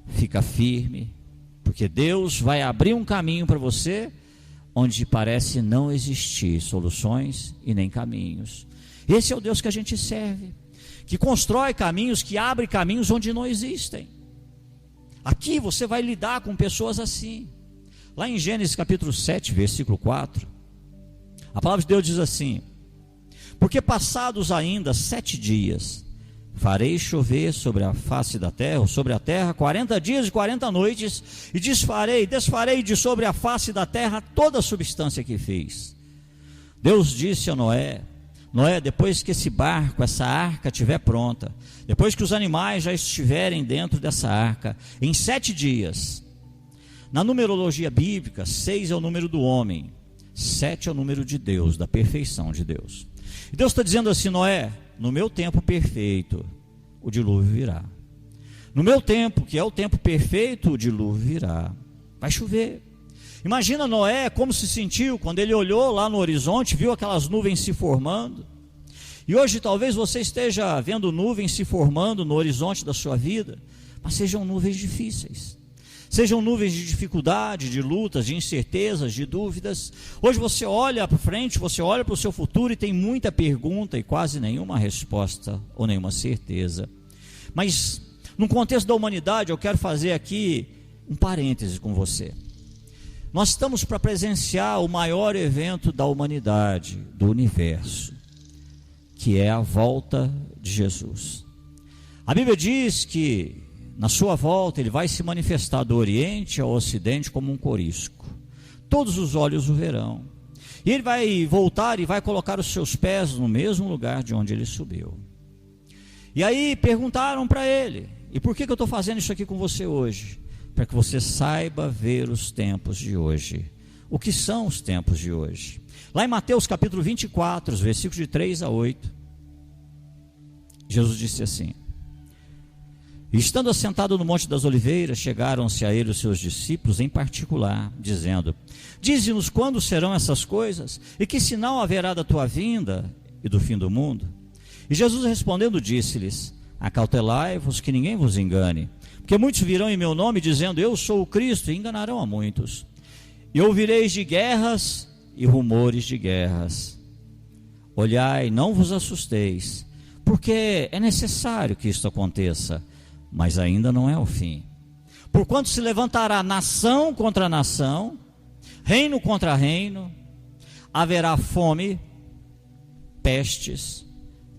Fica firme, porque Deus vai abrir um caminho para você, onde parece não existir soluções e nem caminhos. Esse é o Deus que a gente serve, que constrói caminhos, que abre caminhos onde não existem. Aqui você vai lidar com pessoas assim. Lá em Gênesis capítulo 7, versículo 4, a palavra de Deus diz assim: porque passados ainda 7 dias, farei chover sobre a face da terra, ou sobre a terra, 40 dias e 40 noites, e desfarei de sobre a face da terra toda a substância que fiz. Deus disse a Noé: Noé, depois que esse barco, essa arca estiver pronta, depois que os animais já estiverem dentro dessa arca, em 7 dias, na numerologia bíblica, 6 é o número do homem, 7 é o número de Deus, da perfeição de Deus. E Deus está dizendo assim: Noé, no meu tempo perfeito, o dilúvio virá. No meu tempo, que é o tempo perfeito, o dilúvio virá. Vai chover. Imagina Noé como se sentiu quando ele olhou lá no horizonte, viu aquelas nuvens se formando. E hoje talvez você esteja vendo nuvens se formando no horizonte da sua vida, mas sejam nuvens difíceis. Sejam nuvens de dificuldade, de lutas, de incertezas, de dúvidas. Hoje você olha para frente, você olha para o seu futuro e tem muita pergunta e quase nenhuma resposta ou nenhuma certeza. Mas no contexto da humanidade, eu quero fazer aqui um parêntese com você. Nós estamos para presenciar o maior evento da humanidade, do universo, que é a volta de Jesus. A Bíblia diz que na sua volta ele vai se manifestar do Oriente ao Ocidente como um corisco. Todos os olhos o verão. E ele vai voltar e vai colocar os seus pés no mesmo lugar de onde ele subiu. E aí perguntaram para ele: e por que eu estou fazendo isso aqui com você hoje? Para que você saiba ver os tempos de hoje. O que são os tempos de hoje? Lá em Mateus capítulo 24, os versículos de 3 a 8, Jesus disse assim: e estando assentado no Monte das Oliveiras, chegaram-se a ele os seus discípulos em particular, dizendo: dize-nos quando serão essas coisas, e que sinal haverá da tua vinda e do fim do mundo? E Jesus respondendo disse-lhes: acautelai-vos que ninguém vos engane, porque muitos virão em meu nome dizendo: eu sou o Cristo, e enganarão a muitos. E ouvireis de guerras e rumores de guerras. Olhai, não vos assusteis, porque é necessário que isto aconteça, mas ainda não é o fim. Porquanto se levantará nação contra nação, reino contra reino, haverá fome, pestes,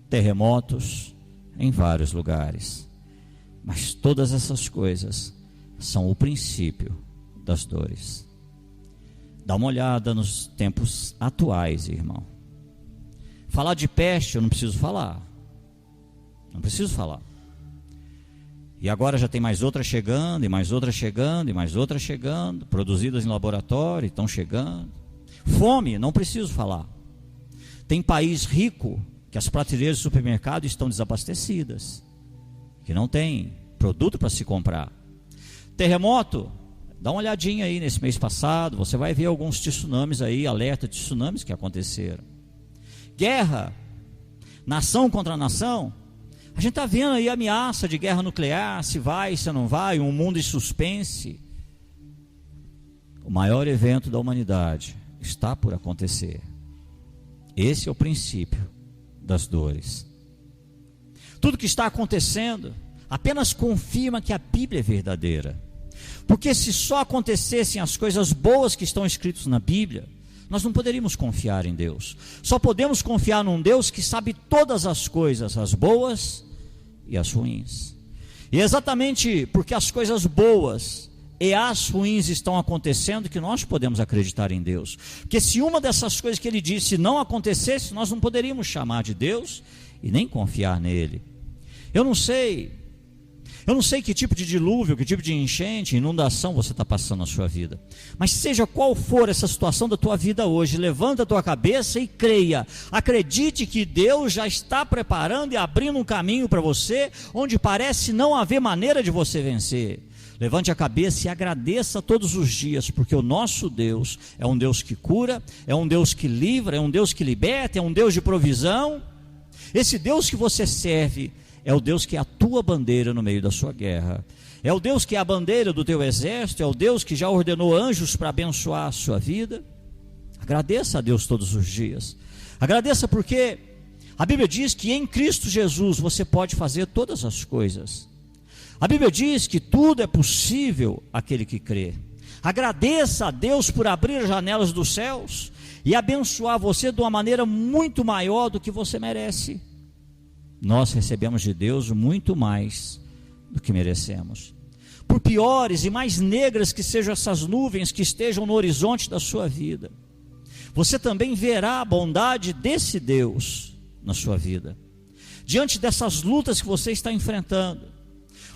terremotos em vários lugares. Mas todas essas coisas são o princípio das dores. Dá uma olhada nos tempos atuais, irmão. Falar de peste eu não preciso falar. Não preciso falar. E agora já tem mais outras chegando, e mais outras chegando, e mais outras chegando, produzidas em laboratório, estão chegando. Fome, não preciso falar. Tem país rico que as prateleiras do supermercado estão desabastecidas, que não tem produto para se comprar. Terremoto, dá uma olhadinha aí nesse mês passado, você vai ver alguns tsunamis aí, alerta de tsunamis que aconteceram. Guerra, nação contra nação. A gente está vendo aí a ameaça de guerra nuclear, se vai, se não vai, um mundo em suspense. O maior evento da humanidade está por acontecer. Esse é o princípio das dores. Tudo que está acontecendo apenas confirma que a Bíblia é verdadeira. Porque se só acontecessem as coisas boas que estão escritas na Bíblia, nós não poderíamos confiar em Deus. Só podemos confiar num Deus que sabe todas as coisas, as boas e as ruins. E é exatamente porque as coisas boas e as ruins estão acontecendo que nós podemos acreditar em Deus. Porque se uma dessas coisas que ele disse não acontecesse, nós não poderíamos chamar de Deus e nem confiar nele. Eu não sei que tipo de dilúvio, que tipo de enchente, inundação você está passando na sua vida. Mas seja qual for essa situação da tua vida hoje, levanta a tua cabeça e creia. Acredite que Deus já está preparando e abrindo um caminho para você, onde parece não haver maneira de você vencer. Levante a cabeça e agradeça todos os dias, porque o nosso Deus é um Deus que cura, é um Deus que livra, é um Deus que liberta, é um Deus de provisão. Esse Deus que você serve é o Deus que é a tua bandeira no meio da sua guerra. É o Deus que é a bandeira do teu exército. É o Deus que já ordenou anjos para abençoar a sua vida. Agradeça a Deus todos os dias. Agradeça porque A Bíblia diz que em Cristo Jesus você pode fazer todas as coisas. A Bíblia diz que tudo é possível àquele que crê. Agradeça a Deus por abrir as janelas dos céus e abençoar você de uma maneira muito maior do que você merece. Nós recebemos de Deus muito mais do que merecemos. Por piores e mais negras que sejam essas nuvens que estejam no horizonte da sua vida, você também verá a bondade desse Deus na sua vida. Diante dessas lutas que você está enfrentando,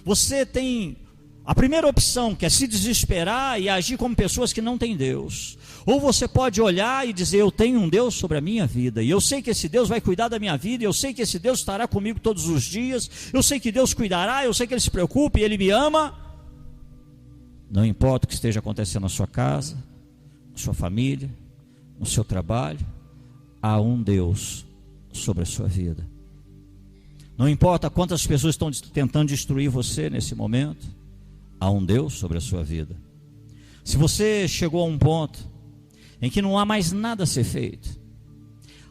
você tem a primeira opção, que é se desesperar e agir como pessoas que não têm Deus. Ou você pode olhar e dizer: eu tenho um Deus sobre a minha vida, e eu sei que esse Deus vai cuidar da minha vida, e eu sei que esse Deus estará comigo todos os dias, eu sei que Deus cuidará, eu sei que Ele se preocupa e Ele me ama. Não importa o que esteja acontecendo na sua casa, na sua família, no seu trabalho, há um Deus sobre a sua vida. Não importa quantas pessoas estão tentando destruir você nesse momento, há um Deus sobre a sua vida. Se você chegou a um ponto em que não há mais nada a ser feito,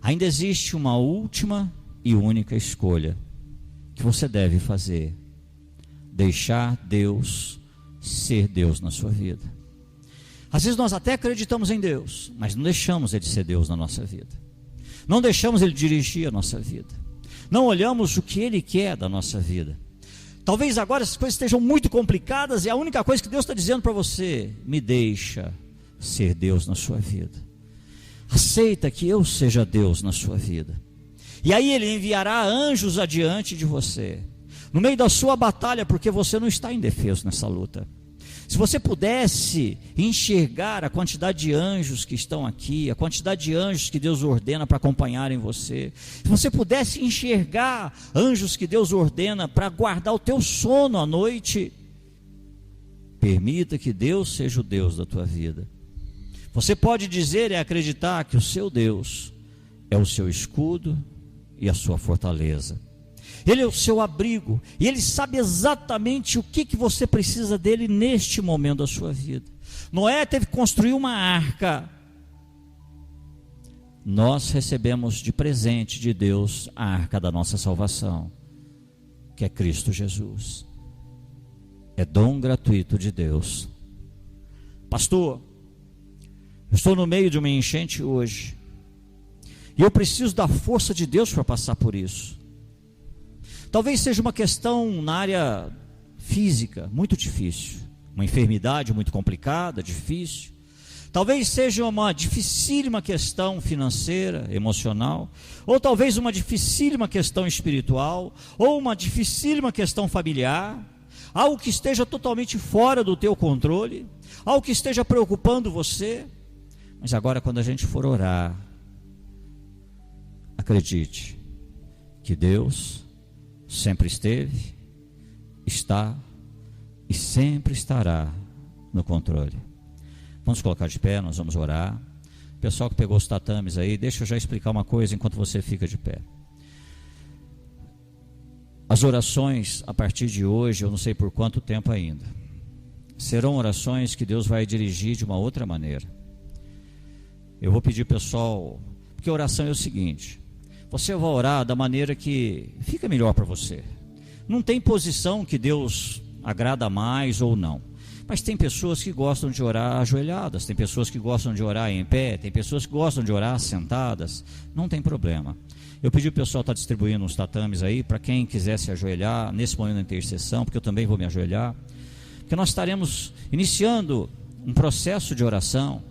ainda existe uma última e única escolha que você deve fazer: deixar Deus ser Deus na sua vida. Às vezes nós até acreditamos em Deus, mas não deixamos Ele ser Deus na nossa vida. Não deixamos Ele dirigir a nossa vida. Não olhamos o que Ele quer da nossa vida. Talvez agora as coisas estejam muito complicadas e a única coisa que Deus está dizendo para você: me deixa ser Deus na sua vida. Aceita que eu seja Deus na sua vida. E aí Ele enviará anjos adiante de você, no meio da sua batalha, porque você não está indefeso nessa luta. Se você pudesse enxergar a quantidade de anjos que estão aqui, a quantidade de anjos que Deus ordena para acompanharem você, se você pudesse enxergar anjos que Deus ordena para guardar o teu sono à noite, permita que Deus seja o Deus da tua vida. Você pode dizer e acreditar que o seu Deus é o seu escudo e a sua fortaleza. Ele é o seu abrigo, e Ele sabe exatamente o que você precisa dele neste momento da sua vida. Noé teve que construir uma arca. Nós recebemos de presente de Deus a arca da nossa salvação, que é Cristo Jesus. É dom gratuito de Deus. Pastor, eu estou no meio de uma enchente hoje, e eu preciso da força de Deus para passar por isso. Talvez seja uma questão na área física muito difícil, uma enfermidade muito complicada, difícil. Talvez seja uma dificílima questão financeira, emocional, ou talvez uma dificílima questão espiritual, ou uma dificílima questão familiar, algo que esteja totalmente fora do teu controle, algo que esteja preocupando você. Mas agora, quando a gente for orar, acredite que Deus sempre esteve, está e sempre estará no controle. Vamos colocar de pé, nós vamos orar. Pessoal que pegou os tatames aí, deixa eu já explicar uma coisa enquanto você fica de pé. As orações a partir de hoje, eu não sei por quanto tempo ainda, serão orações que Deus vai dirigir de uma outra maneira. Eu vou pedir pessoal, porque a oração é o seguinte: você vai orar da maneira que fica melhor para você. Não tem posição que Deus agrada mais ou não. Mas tem pessoas que gostam de orar ajoelhadas, tem pessoas que gostam de orar em pé, tem pessoas que gostam de orar sentadas. Não tem problema. Eu pedi o pessoal estar distribuindo uns tatames aí, para quem quiser se ajoelhar nesse momento da intercessão, porque eu também vou me ajoelhar. Porque nós estaremos iniciando um processo de oração,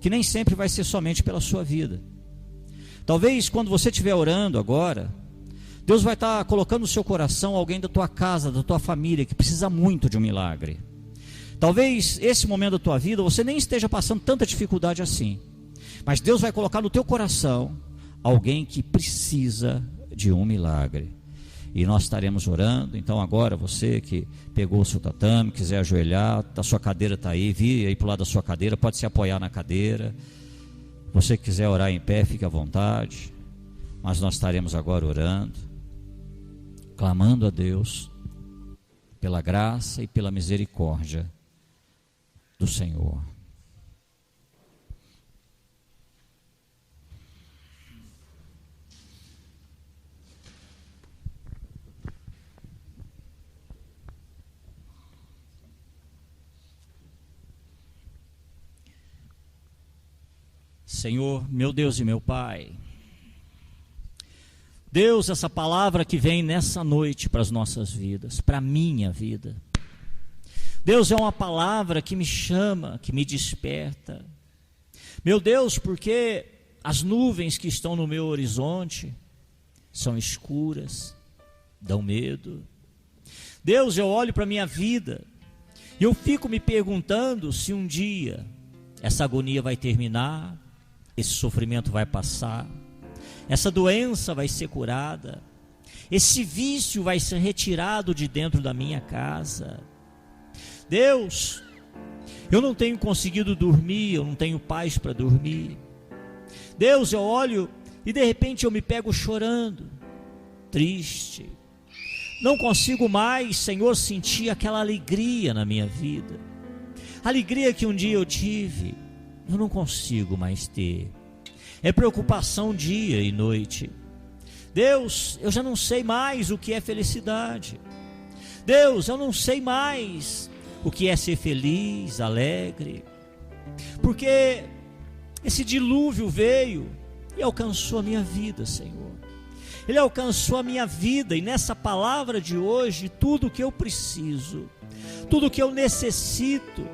que nem sempre vai ser somente pela sua vida. Talvez quando você estiver orando agora, Deus vai estar colocando no seu coração alguém da tua casa, da tua família, que precisa muito de um milagre. Talvez esse momento da tua vida você nem esteja passando tanta dificuldade assim, mas Deus vai colocar no teu coração alguém que precisa de um milagre. E nós estaremos orando. Então agora você que pegou o seu tatame, quiser ajoelhar, a sua cadeira está aí, vire aí para o lado da sua cadeira, pode se apoiar na cadeira. Você que quiser orar em pé, fique à vontade. Mas nós estaremos agora orando, clamando a Deus pela graça e pela misericórdia do Senhor. Senhor, meu Deus e meu Pai, Deus, essa palavra que vem nessa noite para as nossas vidas, para a minha vida, Deus, é uma palavra que me chama, que me desperta, meu Deus, porque as nuvens que estão no meu horizonte são escuras, dão medo. Deus, eu olho para a minha vida e eu fico me perguntando se um dia essa agonia vai terminar, esse sofrimento vai passar, essa doença vai ser curada, esse vício vai ser retirado de dentro da minha casa. Deus, eu não tenho conseguido dormir, eu não tenho paz para dormir. Deus, eu olho e de repente eu me pego chorando, triste. Não consigo mais, Senhor, sentir aquela alegria na minha vida. Alegria que um dia eu tive, eu não consigo mais ter. É preocupação dia e noite. Deus, eu já não sei mais o que é felicidade. Deus, eu não sei mais o que é ser feliz, alegre. Porque esse dilúvio veio e alcançou a minha vida, Senhor. Ele alcançou a minha vida, e nessa palavra de hoje, tudo o que eu preciso, tudo o que eu necessito,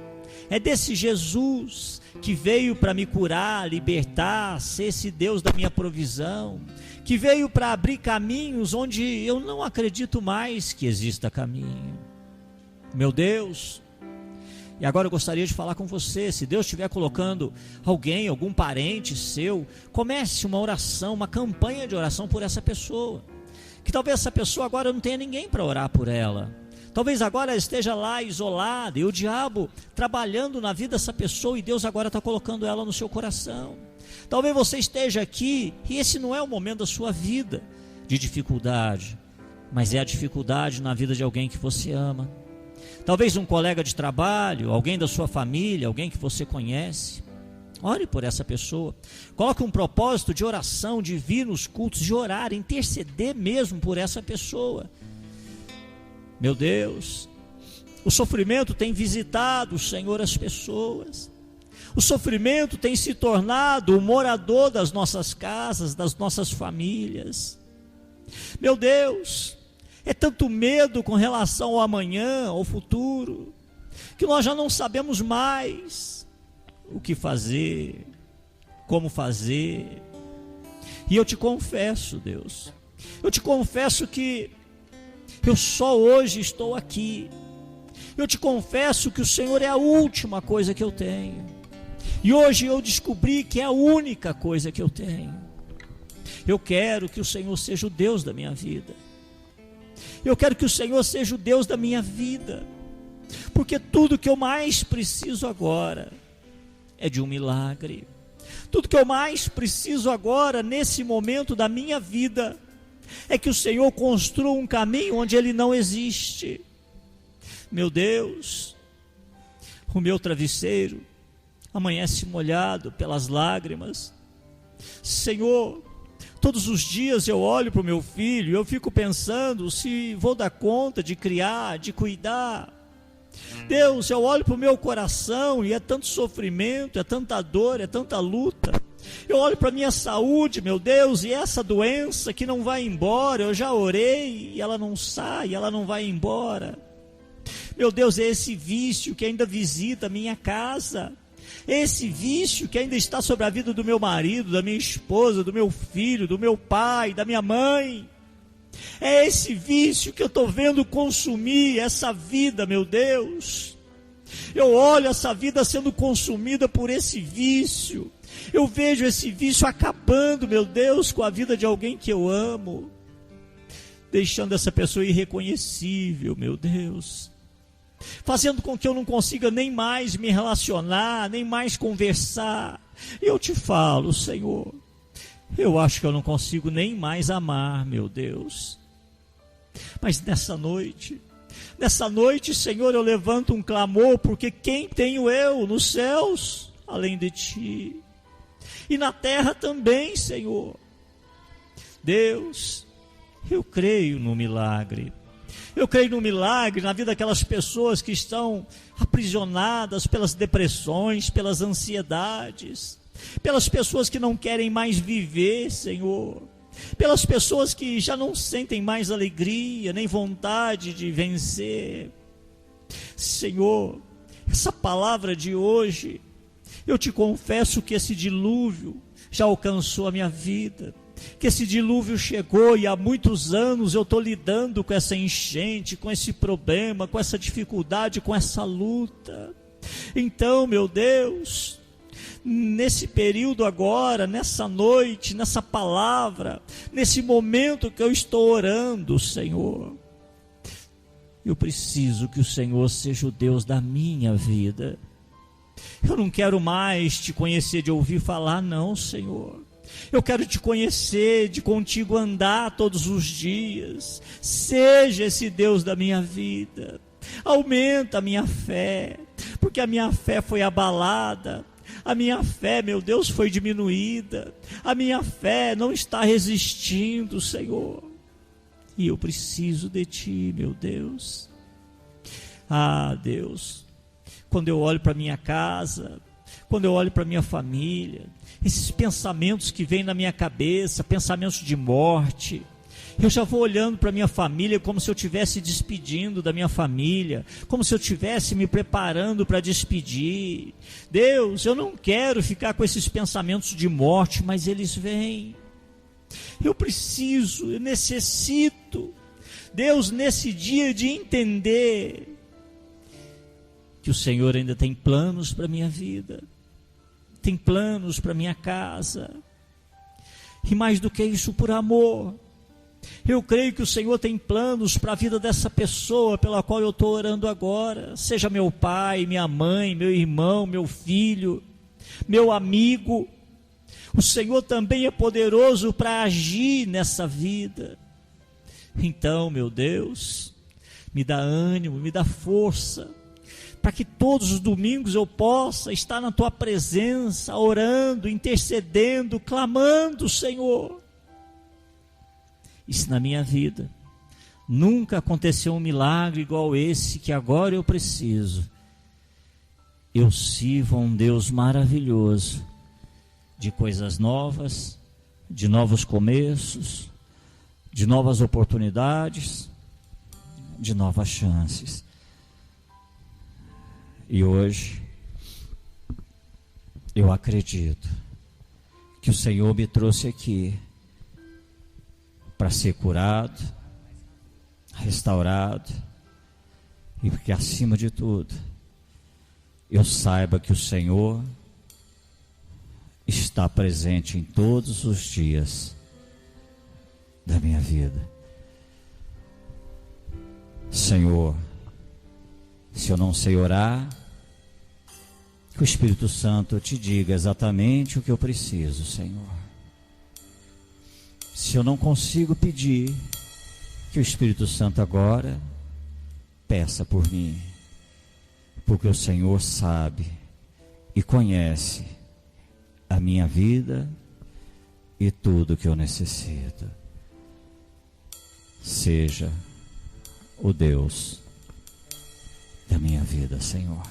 é desse Jesus que veio para me curar, libertar, ser esse Deus da minha provisão, que veio para abrir caminhos onde eu não acredito mais que exista caminho. Meu Deus, e agora eu gostaria de falar com você, se Deus estiver colocando alguém, algum parente seu, comece uma oração, uma campanha de oração por essa pessoa, que talvez essa pessoa agora não tenha ninguém para orar por ela, talvez agora ela esteja lá isolada, e o diabo trabalhando na vida dessa pessoa, e Deus agora está colocando ela no seu coração. Talvez você esteja aqui, e esse não é o momento da sua vida de dificuldade, mas é a dificuldade na vida de alguém que você ama. Talvez um colega de trabalho, alguém da sua família, alguém que você conhece. Ore por essa pessoa. Coloque um propósito de oração, de vir nos cultos, de orar, interceder mesmo por essa pessoa. Meu Deus, o sofrimento tem visitado, Senhor, as pessoas. O sofrimento tem se tornado o morador das nossas casas, das nossas famílias. Meu Deus, é tanto medo com relação ao amanhã, ao futuro, que nós já não sabemos mais o que fazer, como fazer. E eu te confesso, Deus, eu te confesso que eu só hoje estou aqui. Eu te confesso que o Senhor é a última coisa que eu tenho. E hoje eu descobri que é a única coisa que eu tenho. Eu quero que o Senhor seja o Deus da minha vida. Eu quero que o Senhor seja o Deus da minha vida, porque tudo que eu mais preciso agora é de um milagre. Tudo que eu mais preciso agora, nesse momento da minha vida, é que o Senhor construa um caminho onde ele não existe. Meu Deus, o meu travesseiro amanhece molhado pelas lágrimas. Senhor, todos os dias eu olho para o meu filho e eu fico pensando se vou dar conta de criar, de cuidar. Deus, eu olho para o meu coração e é tanto sofrimento, é tanta dor, é tanta luta. Eu olho para a minha saúde, meu Deus, e essa doença que não vai embora, eu já orei e ela não sai, ela não vai embora. Meu Deus, é esse vício que ainda visita a minha casa. Esse vício que ainda está sobre a vida do meu marido, da minha esposa, do meu filho, do meu pai, da minha mãe. É esse vício que eu estou vendo consumir essa vida, meu Deus. Eu olho essa vida sendo consumida por esse vício. Eu vejo esse vício acabando, meu Deus, com a vida de alguém que eu amo, deixando essa pessoa irreconhecível, meu Deus, fazendo com que eu não consiga nem mais me relacionar, nem mais conversar. E eu te falo, Senhor, eu acho que eu não consigo nem mais amar, meu Deus. Mas nessa noite, Senhor, eu levanto um clamor, porque quem tenho eu nos céus, além de Ti? E na terra também, Senhor. Deus, eu creio no milagre. Eu creio no milagre na vida daquelas pessoas que estão aprisionadas pelas depressões, pelas ansiedades, pelas pessoas que não querem mais viver, Senhor, pelas pessoas que já não sentem mais alegria, nem vontade de vencer. Senhor, essa palavra de hoje, eu te confesso que esse dilúvio já alcançou a minha vida, que esse dilúvio chegou e há muitos anos eu estou lidando com essa enchente, com esse problema, com essa dificuldade, com essa luta. Então, meu Deus, nesse período agora, nessa noite, nessa palavra, nesse momento que eu estou orando, Senhor, eu preciso que o Senhor seja o Deus da minha vida. Eu não quero mais te conhecer de ouvir falar, não, Senhor. Eu quero te conhecer, de contigo andar todos os dias. Seja esse Deus da minha vida. Aumenta a minha fé, porque a minha fé foi abalada. A minha fé, meu Deus, foi diminuída. A minha fé não está resistindo, Senhor. E eu preciso de ti, meu Deus. Ah, Deus, quando eu olho para minha casa, quando eu olho para minha família, esses pensamentos que vêm na minha cabeça, pensamentos de morte, eu já vou olhando para minha família como se eu estivesse despedindo da minha família, como se eu estivesse me preparando para despedir. Deus, eu não quero ficar com esses pensamentos de morte, mas eles vêm. Eu preciso, eu necessito, Deus, nesse dia de entender que o Senhor ainda tem planos para a minha vida, tem planos para a minha casa, e mais do que isso, por amor. Eu creio que o Senhor tem planos para a vida dessa pessoa pela qual eu estou orando agora, seja meu pai, minha mãe, meu irmão, meu filho, meu amigo. O Senhor também é poderoso para agir nessa vida. Então, meu Deus, me dá ânimo, me dá força, para que todos os domingos eu possa estar na tua presença, orando, intercedendo, clamando, Senhor. E se na minha vida nunca aconteceu um milagre igual esse que agora eu preciso, eu sirvo a um Deus maravilhoso, de coisas novas, de novos começos, de novas oportunidades, de novas chances. E hoje, eu acredito que o Senhor me trouxe aqui para ser curado, restaurado, e porque acima de tudo, eu saiba que o Senhor está presente em todos os dias da minha vida. Senhor, se eu não sei orar, que o Espírito Santo te diga exatamente o que eu preciso, Senhor. Se eu não consigo pedir, que o Espírito Santo agora peça por mim, porque o Senhor sabe e conhece a minha vida e tudo que eu necessito. Seja o Deus da minha vida, Senhor.